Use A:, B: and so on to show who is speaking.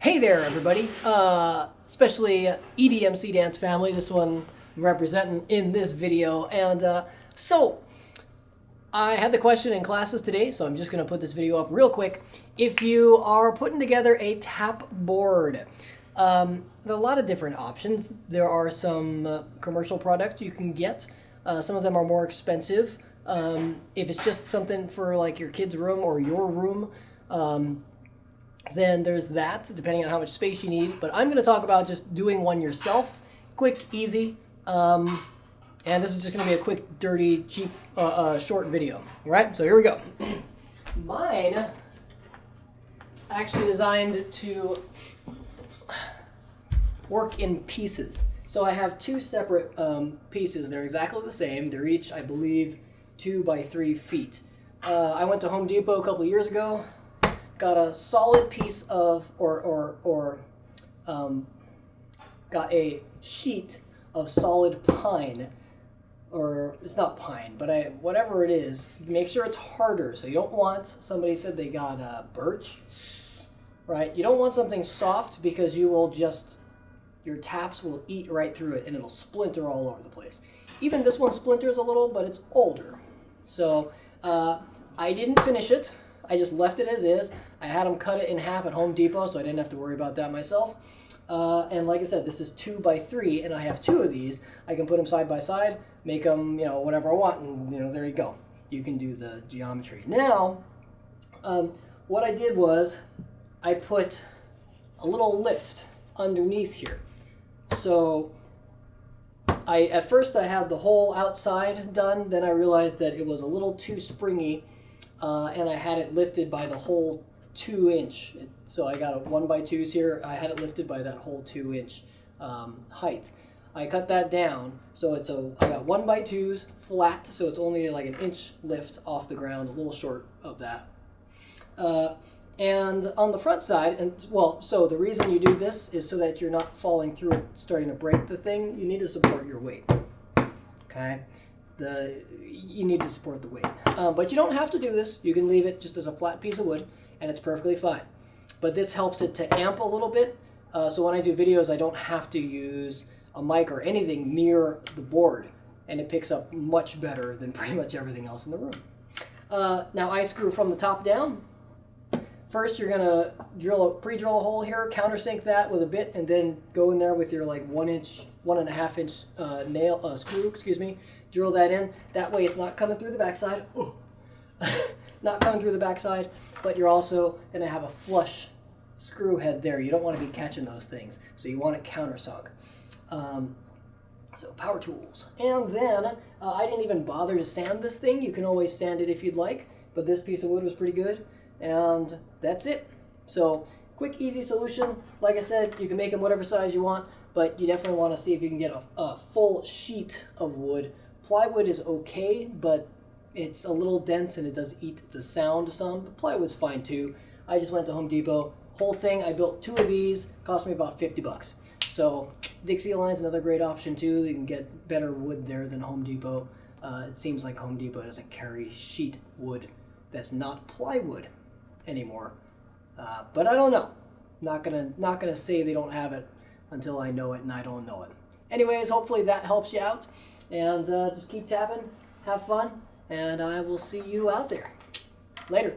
A: Hey there, everybody. Especially EDMC Dance family. This one representing in this video. And so I had the question in classes today, so I'm just going to put this video up real quick. If you are putting together a tap board, there are a lot of different options. There are some commercial products you can get. Some of them are more expensive. If it's just something for like your kid's room or your room, then there's that, depending on how much space you need. But I'm going to talk about just doing one yourself. Quick, easy. And this is just going to be a quick, dirty, cheap, short video. All right, so here we go. Mine actually designed to work in pieces. So I have two separate pieces. They're exactly the same. They're each, I believe, 2 by 3 feet. I went to Home Depot a couple of years ago. Got a solid piece of, got a sheet of solid pine, or it's not pine, but whatever it is, make sure it's harder. So you don't want, somebody said they got birch, right? You don't want something soft because you will just, your taps will eat right through it and it'll splinter all over the place. Even this one splinters a little, but it's older. So I didn't finish it. I just left it as is. I had them cut it in half at Home Depot, so I didn't have to worry about that myself. And like I said, this is 2 by 3, and I have 2 of these. I can put them side by side, make them, whatever I want, and there you go. You can do the geometry. Now, what I did was I put a little lift underneath here. So at first I had the whole outside done, then I realized that it was a little too springy. And I had it lifted by the whole 2-inch. So I got a 1x2s here. I had it lifted by that whole 2-inch height. I cut that down, so I got 1x2s flat, so it's only like an inch lift off the ground, a little short of that. And on the front side, so the reason you do this is so that you're not falling through it, starting to break the thing. You need to support your weight. Okay. You need to support the weight. But you don't have to do this. You can leave it just as a flat piece of wood, and it's perfectly fine. But this helps it to amp a little bit. So when I do videos, I don't have to use a mic or anything near the board, and it picks up much better than pretty much everything else in the room. Now I screw from the top down. First, you're gonna pre-drill a hole here, countersink that with a bit, and then go in there with your like 1.5 inch screw, drill that in. That way it's not coming through the backside. Not coming through the backside, but you're also going to have a flush screw head there. You don't want to be catching those things, so you want it countersunk. So power tools. And then I didn't even bother to sand this thing. You can always sand it if you'd like, but this piece of wood was pretty good, and that's it. So quick, easy solution. Like I said, you can make them whatever size you want, but you definitely want to see if you can get a full sheet of wood. Plywood is okay, but it's a little dense and it does eat the sound some. But plywood's fine too. I just went to Home Depot. Whole thing, I built 2 of these. Cost me about $50. So Dixie Align's another great option too. You can get better wood there than Home Depot. It seems like Home Depot doesn't carry sheet wood that's not plywood anymore. But I don't know. Not gonna say they don't have it until I know it, and I don't know it. Anyways, hopefully that helps you out. And just keep tapping, have fun, and I will see you out there. Later.